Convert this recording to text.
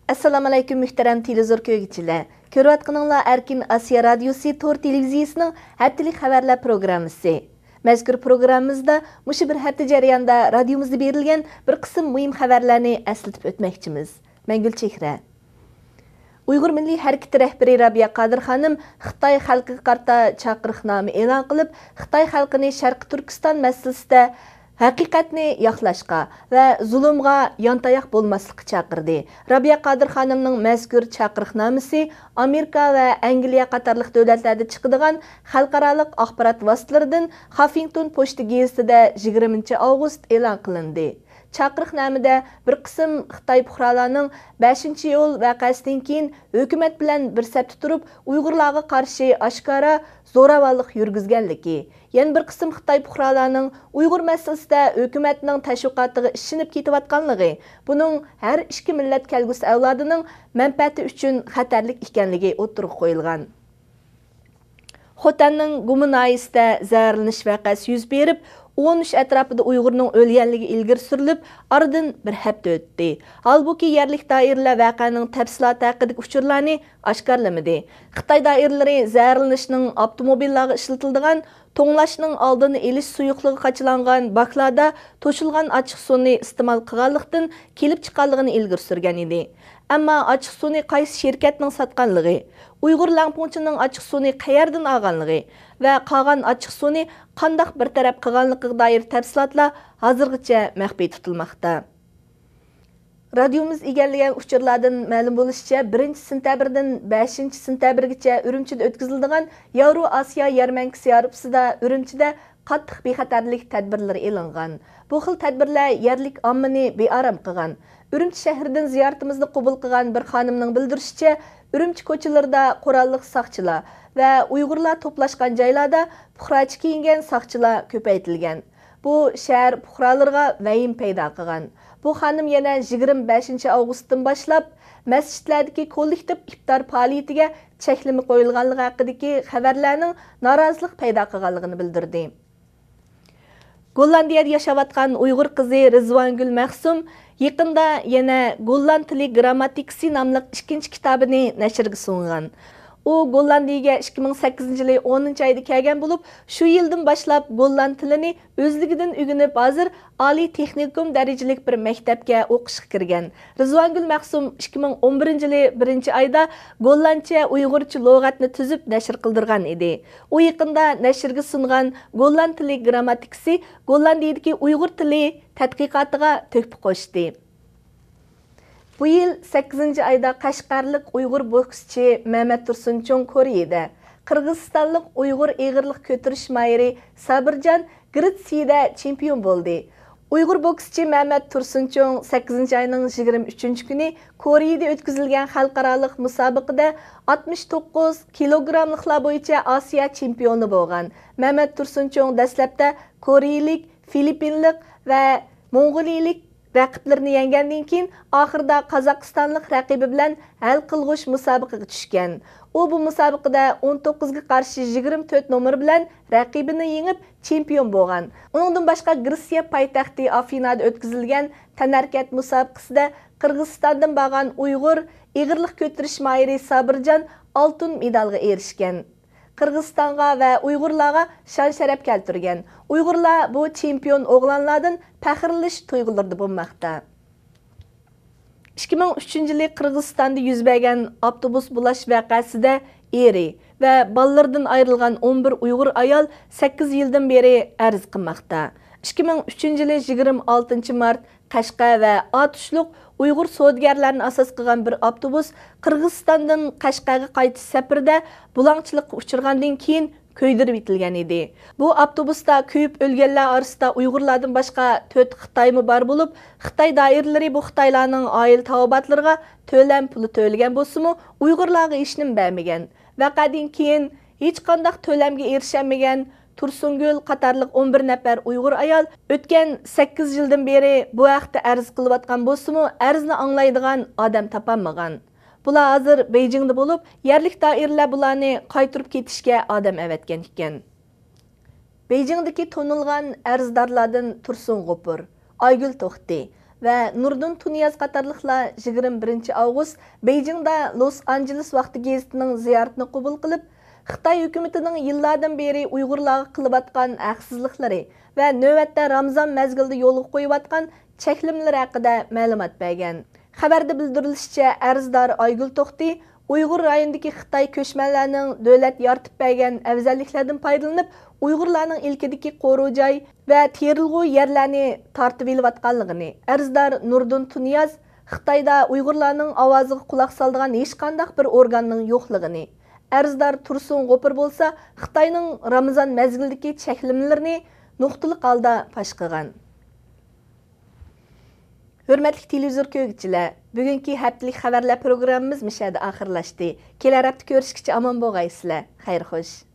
Assalamu alaykum muhtaram televizor ko'rguvchilar. Ko'rayotganinglar Erkin Asiya radiosi Tor televiziyasining haftalik xabarlar programmasi. Mazkur programmamizda mushu bir hafta jarayonida radiomizda berilgan bir qism muhim xabarlarni eslatib o'tmoqchimiz. Men Gulchehra. Uyg'ur Milliy harakati rahbari Rabiya Qadir xonim Xitoy xalqiga qarta chaqiriqnoma e'lon qilib, Xitoy xalqini Sharqi Turkiston masalasida haqiqatni yoqlashga va zulmga yontayoq bo'lmaslikka chaqirdi. Rabiya Qadir xonimning mazkur chaqiriqnomasi Amerika va Angliya qatorliq davlatlarda chiqadigan xalqaroliq axborot vositalaridan Huffington Post gazetida 20 avgust e'lon qilindi. Chaqiriqnomada bir qism Xitoy fuqarolarining 5-iyul voqeasidan keyin hukumat bilan bir safda turib Uyg'urlarga qarshi oshkora zo'ravonlik yurgizganligi, yana bir qism Xitoy fuqarolarining Uyg'ur masalasida hukumatning tashviqotiga ishinib ketayotganligi, buning har ikki millat kelgusi avlodining manfaati uchun xatarlik ekanligi o'tirib qo'yilgan. Xotanning Gumunayisda zararlanish voqeasi yuz berib, 13 atrofida Uyg'urning o'lganligi ilgari surilib, oradan bir hafta o'tdi. Halbuki yerlik doiralar voqeaning tafsiloti haqidagi uchurlarni oshkorlamadi. Xitoy doiralari zararlanishning avtomobillarga ishlatiladigan to'nglashning oldini elish suyuqligi qachilangan baklarda to'shilgan ochiq suvni iste'mol qilganlikdan kelib chiqqanligini ilgari surgan edi. Ammo ochiq suvni qaysi shirkatning sotganligi, Uyg'ur Langpunchining ochiq suvni qayerdan olganligi va qolgan ochiq suvni qandoq bir taraf qilganligiga doir tafsilotlar hozirgacha maxfiy tutilmoqda. Radiomiz egallagan uchurlardan ma'lum bo'lishicha 1-sentabrdan 5-sentabrgacha Urumchida o'tkaziladigan Yevro-Osiyo yarmankasi yarpsida Urumchida qattiq bexatarlik tadbirlari e'longan. Bu xil tadbirlar yerlik ommani bearam qilgan. Urumchi shahridan ziyoratimizni qabul qilgan bir xonimning bildirishicha, Urumchi ko'chalarida qurolli soqchilar va Uyg'urlar to'plashgan joylarda puxrachi kiyingan soqchilar ko'paytirilgan. Bu shahar puxralarga vahim paydo qilgan. Bu xonim yana 25-avgustdan boshlab masjidlardagi kollektiv iftor faoliyatiga cheklama qo'yilganligi haqidagi xabarlarning norozilik paydo qilganligini bildirdi. Gollandiyada yashayotgan Uyg'ur qizi Rizvongul Mahsum yaqinda yana Golland tili grammatikasi nomli ikkinchi kitobini nashrga sungan. U Gollandiyaga 2008-yili 10-oyda kelgan bo'lib, shu yildan boshlab Golland tilini o'zligidan o'rganib, hozir oliy texnikum darajalik bir maktabga o'qishga kirgan. Rizvongul Mahsum 2011-yili 1-oyda Gollandcha Uyg'urcha lug'atni tuzib nashr qildirgan edi. U yaqinda nashrga sungan Golland tili grammatikasi Gollandiyadagi Uyg'ur tili tadqiqotiga to'hfa qo'shdi. Bu yil 8-oyda Qashqarlik Uyg'ur bokschi Mehmet Tursuncho'ng Koreyada, Qirg'izistonlik Uyg'ur eg'irlik ko'tarish mayri Sabirjon Gritsiyada chempion bo'ldi. Uyg'ur bokschi Mehmet Tursuncho'ng 8-oyning 23-kuni Koreyada o'tkazilgan xalqaro musobaqada 69 kilogramliklar bo'yicha Osiyo chempioni bo'lgan. Mehmet Tursuncho'ng dastlabda koreyalik, filippinlik va mong'oliyalik raqiblarini yengandan keyin oxirida Qozog'istonlik raqibi bilan hal qilg'ush musobaqaga tushgan. U bu musobaqada 19 ga qarshi 24 nomer bilan raqibini yengib chempion bo'lgan. Uningdan boshqa Gretsiya poytaxti Afinada o'tkazilgan tanarkat musobaqasida Qirg'izistondan bo'lgan Uyg'ur eg'irlik ko'tarish mayri Sabirjon oltin medalga erishgan. Qirg'izistonga va Uyg'urlarga shon sharaf keltirgan. Uyg'urlar bu chempion o'g'lonlardan faxrlanish tuyg'ularida bo'lmoqda. 2003-yili Qirg'izistonda yuz bergan avtobus bulash voqeasida eri va bolalardan ayrilgan 11 Uyg'ur ayol 8 yildan beri arz qilmoqda. 2003-yili 26 mart Qashqa va Otishliq Uyg'ur savdogarlarini asos qilgan bir avtobus Qirg'izistondan Qashqaga qaytish safarida bulangchilikka uchirgandan keyin ko'ydirib etilgan edi. Bu avtobusda kuyib o'lganlar orasida Uyg'urlardan boshqa 4 Xitoymi bor bo'lib, Xitoy doiralari bu Xitoylarning oila tavobatlariga to'lam puli to'lagan bo'lsa-mu, Uyg'urlarga hech nima bermagan. Vaqadan keyin hech qanday to'lamga erishamagan Tursungul qatorliq 11 nafar Uyg'ur ayol o'tgan 8 yildan beri bu haqda arz qilayotgan bo'lsa-mu, arzni anglaydigan odam topolmagan. Bular hozir Beijingda bo'lib, yerlik doiralar bularni qaytirib ketishga odam avatgan ekan. Beijingdagi tonilgan arzdorlardan Tursun G'opur, Aygul To'xti va Nurdin Tuniyaz qatorliqlar 21 avgust Beijingda Los Angeles vaqti gazetining ziyoratini qabul qilib, Xitoy hukumatining yillardan beri Uyg'urlarga qilayotgan haqsizliklari va navbatda Ramazon mezgilida yo'lga qo'yayotgan cheklimlar haqida ma'lumot bergan. Xabarda bildirilishicha, arzdor Aygul To'xti Uyg'ur rayonidagi Xitoy ko'chmanlarning davlat yaratib bergan afzalliklardan foydalanib, Uyg'urlarning ilkidagi qo'ruv joy va terilg'u yerlarni tortib olayotganligini, arzdor Nurdin Tuniyaz Xitoyda Uyg'urlarning ovoziga quloq soladigan hech qanday bir organning yo'qligini, arzdor Tursun G'opir bo'lsa, Xitoyning Ramazon mezgilidagi cheklimalarini nuqtaliq holda fosh qilgan. Hürmetli televizor ko'rgüchilar, bugungi haftalik xabarlar programmamiz mishada oxirlashdi. Kelar hafta ko'rishguncha omon bo'lgaysizlar. Xayr xo'sh.